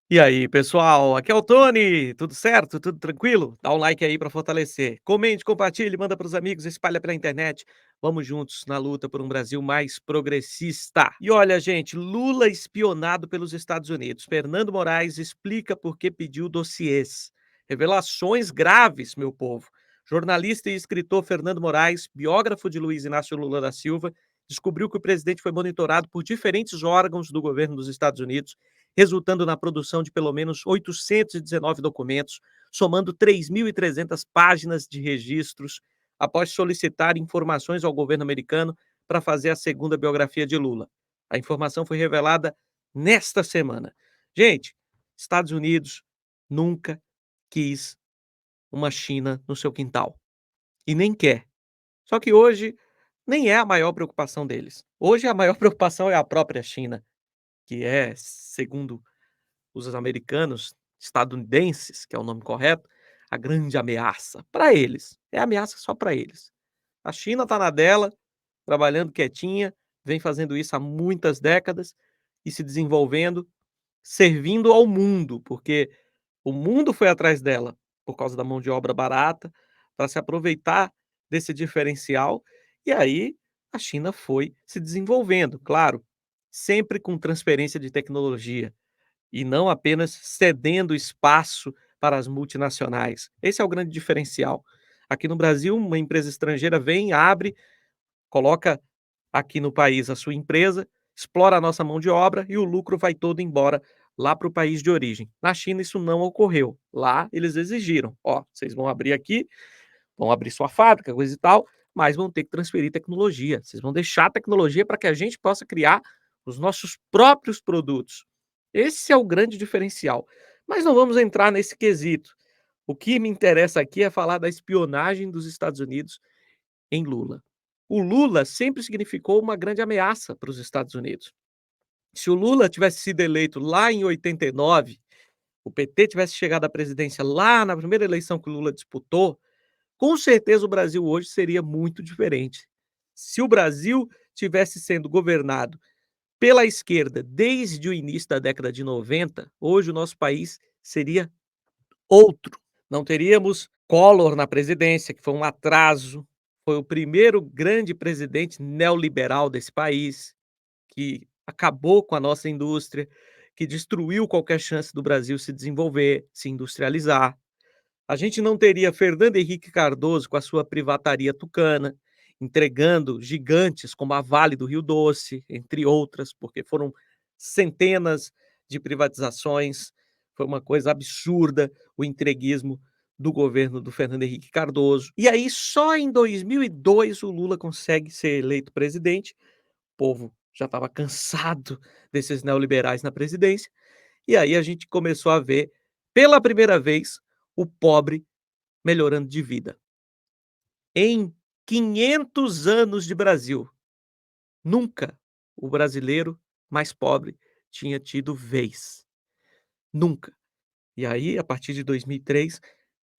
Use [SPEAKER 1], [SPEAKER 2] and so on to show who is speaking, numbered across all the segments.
[SPEAKER 1] E aí, pessoal, aqui é o Tony, tudo certo? Tudo tranquilo? Dá um like aí para fortalecer. Comente, compartilhe, manda para os amigos, espalha pela internet. Vamos juntos na luta por um Brasil mais progressista. E olha, gente, Lula espionado pelos Estados Unidos. Fernando Moraes explica por que pediu dossiês. Revelações graves, meu povo. Jornalista e escritor Fernando Moraes, biógrafo de Luiz Inácio Lula da Silva, descobriu que o presidente foi monitorado por diferentes órgãos do governo dos Estados Unidos, resultando na produção de pelo menos 819 documentos, somando 3.300 páginas de registros, após solicitar informações ao governo americano para fazer a segunda biografia de Lula. A informação foi revelada nesta semana. Gente, Estados Unidos nunca quis uma China no seu quintal e nem quer. Só que hoje nem é a maior preocupação deles. Hoje a maior preocupação é a própria China, que é, segundo os americanos, estadunidenses, que é o nome correto, a grande ameaça para eles. É ameaça só para eles. A China está na dela, trabalhando quietinha, vem fazendo isso há muitas décadas e se desenvolvendo, servindo ao mundo, porque o mundo foi atrás dela por causa da mão de obra barata, para se aproveitar desse diferencial, e aí a China foi se desenvolvendo, claro, sempre com transferência de tecnologia e não apenas cedendo espaço para as multinacionais. Esse é o grande diferencial. Aqui no Brasil, uma empresa estrangeira vem, abre, coloca aqui no país a sua empresa, explora a nossa mão de obra e o lucro vai todo embora lá para o país de origem. Na China isso não ocorreu. Lá eles exigiram, ó, vocês vão abrir aqui, vão abrir sua fábrica, coisa e tal, mas vão ter que transferir tecnologia. Vocês vão deixar a tecnologia para que a gente possa criar os nossos próprios produtos. Esse é o grande diferencial. Mas não vamos entrar nesse quesito. O que me interessa aqui é falar da espionagem dos Estados Unidos em Lula. O Lula sempre significou uma grande ameaça para os Estados Unidos. Se o Lula tivesse sido eleito lá em 89, o PT tivesse chegado à presidência lá na primeira eleição que o Lula disputou, com certeza o Brasil hoje seria muito diferente. Se o Brasil tivesse sendo governado pela esquerda desde o início da década de 90, hoje o nosso país seria outro. Não teríamos Collor na presidência, que foi um atraso, foi o primeiro grande presidente neoliberal desse país, que acabou com a nossa indústria, que destruiu qualquer chance do Brasil se desenvolver, se industrializar. A gente não teria Fernando Henrique Cardoso com a sua privataria tucana, entregando gigantes como a Vale do Rio Doce, entre outras, porque foram centenas de privatizações. Foi uma coisa absurda o entreguismo do governo do Fernando Henrique Cardoso. E aí, só em 2002, o Lula consegue ser eleito presidente. O povo já estava cansado desses neoliberais na presidência. E aí a gente começou a ver, pela primeira vez, o pobre melhorando de vida. Em 500 anos de Brasil, nunca o brasileiro mais pobre tinha tido vez. Nunca. E aí, a partir de 2003,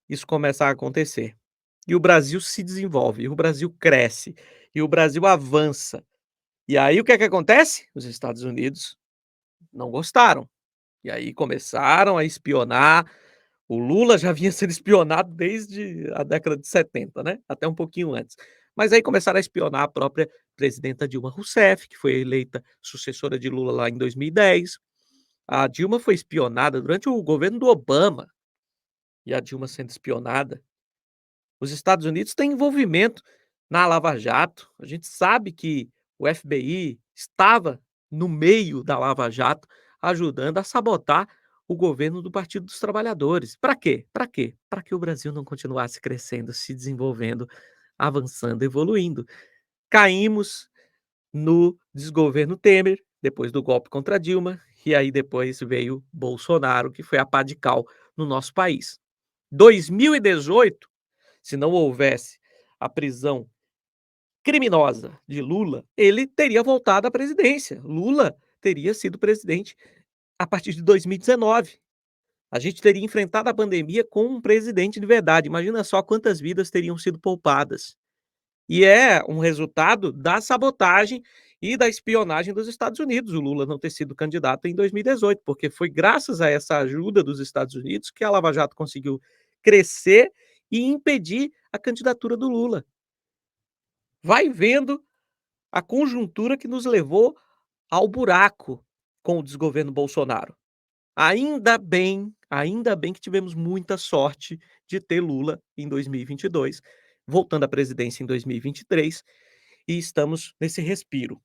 [SPEAKER 1] isso começa a acontecer. E o Brasil se desenvolve, e o Brasil cresce, e o Brasil avança. E aí o que é que acontece? Os Estados Unidos não gostaram. E aí começaram a espionar. O Lula já vinha sendo espionado desde a década de 70, né, até um pouquinho antes. Mas aí começaram a espionar a própria presidenta Dilma Rousseff, que foi eleita sucessora de Lula lá em 2010. A Dilma foi espionada durante o governo do Obama, e a Dilma sendo espionada. Os Estados Unidos têm envolvimento na Lava Jato. A gente sabe que o FBI estava no meio da Lava Jato, ajudando a sabotar o governo do Partido dos Trabalhadores. Para quê? Para quê? Para que o Brasil não continuasse crescendo, se desenvolvendo, avançando, evoluindo. Caímos no desgoverno Temer, depois do golpe contra Dilma, e aí depois veio Bolsonaro, que foi a pá de cal no nosso país. 2018, se não houvesse a prisão criminosa de Lula, ele teria voltado à presidência. Lula teria sido presidente a partir de 2019. A gente teria enfrentado a pandemia com um presidente de verdade. Imagina só quantas vidas teriam sido poupadas. E é um resultado da sabotagem e da espionagem dos Estados Unidos, o Lula não ter sido candidato em 2018, porque foi graças a essa ajuda dos Estados Unidos que a Lava Jato conseguiu crescer e impedir a candidatura do Lula. Vai vendo a conjuntura que nos levou ao buraco com o desgoverno Bolsonaro. Ainda bem que tivemos muita sorte de ter Lula em 2022, voltando à presidência em 2023, e estamos nesse respiro,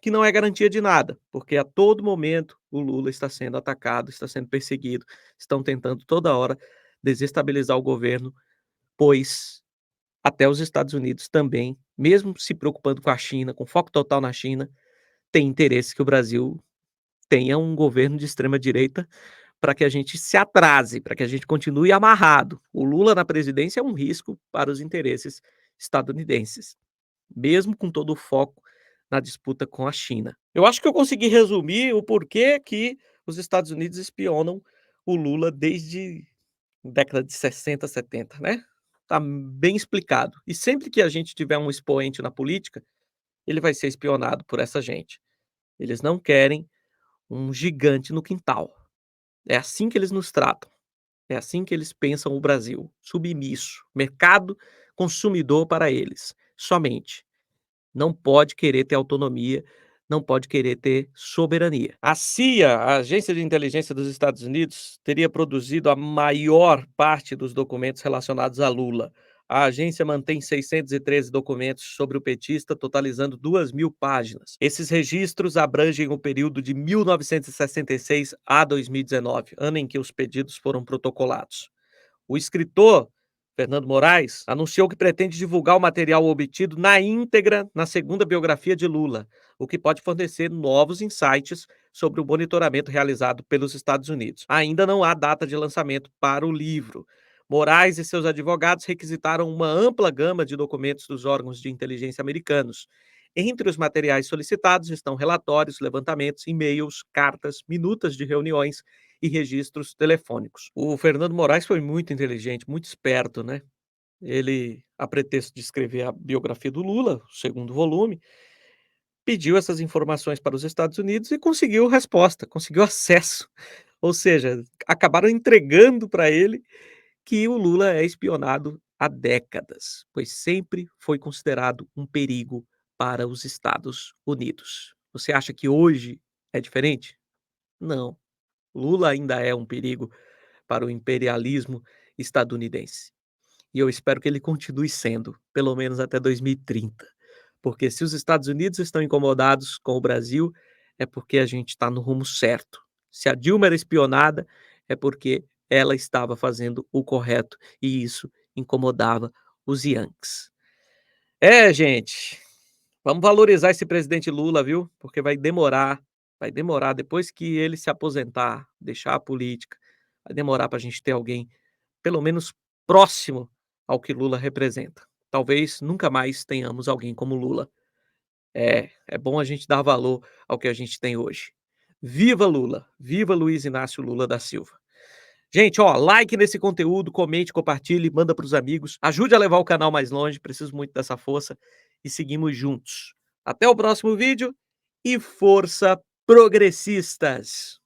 [SPEAKER 1] que não é garantia de nada, porque a todo momento o Lula está sendo atacado, está sendo perseguido, estão tentando toda hora desestabilizar o governo, pois até os Estados Unidos também, mesmo se preocupando com a China, com foco total na China, tem interesse que o Brasil tenha um governo de extrema direita para que a gente se atrase, para que a gente continue amarrado. O Lula na presidência é um risco para os interesses estadunidenses, mesmo com todo o foco na disputa com a China. Eu acho que eu consegui resumir o porquê que os Estados Unidos espionam o Lula desde década de 60, 70, né? Tá bem explicado. E sempre que a gente tiver um expoente na política, ele vai ser espionado por essa gente. Eles não querem um gigante no quintal. É assim que eles nos tratam. É assim que eles pensam o Brasil, submisso, mercado consumidor para eles, somente. Não pode querer ter autonomia, não pode querer ter soberania. A CIA, a Agência de Inteligência dos Estados Unidos, teria produzido a maior parte dos documentos relacionados a Lula. A agência mantém 613 documentos sobre o petista, totalizando 2.000 páginas. Esses registros abrangem o período de 1966 a 2019, ano em que os pedidos foram protocolados. O escritor Fernando Moraes anunciou que pretende divulgar o material obtido na íntegra na segunda biografia de Lula, o que pode fornecer novos insights sobre o monitoramento realizado pelos Estados Unidos. Ainda não há data de lançamento para o livro. Moraes e seus advogados requisitaram uma ampla gama de documentos dos órgãos de inteligência americanos. Entre os materiais solicitados estão relatórios, levantamentos, e-mails, cartas, minutas de reuniões e registros telefônicos. O Fernando Moraes foi muito inteligente, muito esperto, né? Ele, a pretexto de escrever a biografia do Lula, o segundo volume, pediu essas informações para os Estados Unidos e conseguiu resposta, conseguiu acesso. Ou seja, acabaram entregando para ele que o Lula é espionado há décadas, pois sempre foi considerado um perigo para os Estados Unidos. Você acha que hoje é diferente? Não. Lula ainda é um perigo para o imperialismo estadunidense. E eu espero que ele continue sendo, pelo menos até 2030. Porque se os Estados Unidos estão incomodados com o Brasil, é porque a gente está no rumo certo. Se a Dilma era espionada, é porque ela estava fazendo o correto e isso incomodava os Yankees. É, gente, vamos valorizar esse presidente Lula, viu? Porque vai demorar depois que ele se aposentar, deixar a política, vai demorar para a gente ter alguém pelo menos próximo ao que Lula representa. Talvez nunca mais tenhamos alguém como Lula. É bom a gente dar valor ao que a gente tem hoje. Viva Lula! Viva Luiz Inácio Lula da Silva! Gente, ó, like nesse conteúdo, comente, compartilhe, manda para os amigos, ajude a levar o canal mais longe, preciso muito dessa força e seguimos juntos. Até o próximo vídeo e força progressistas!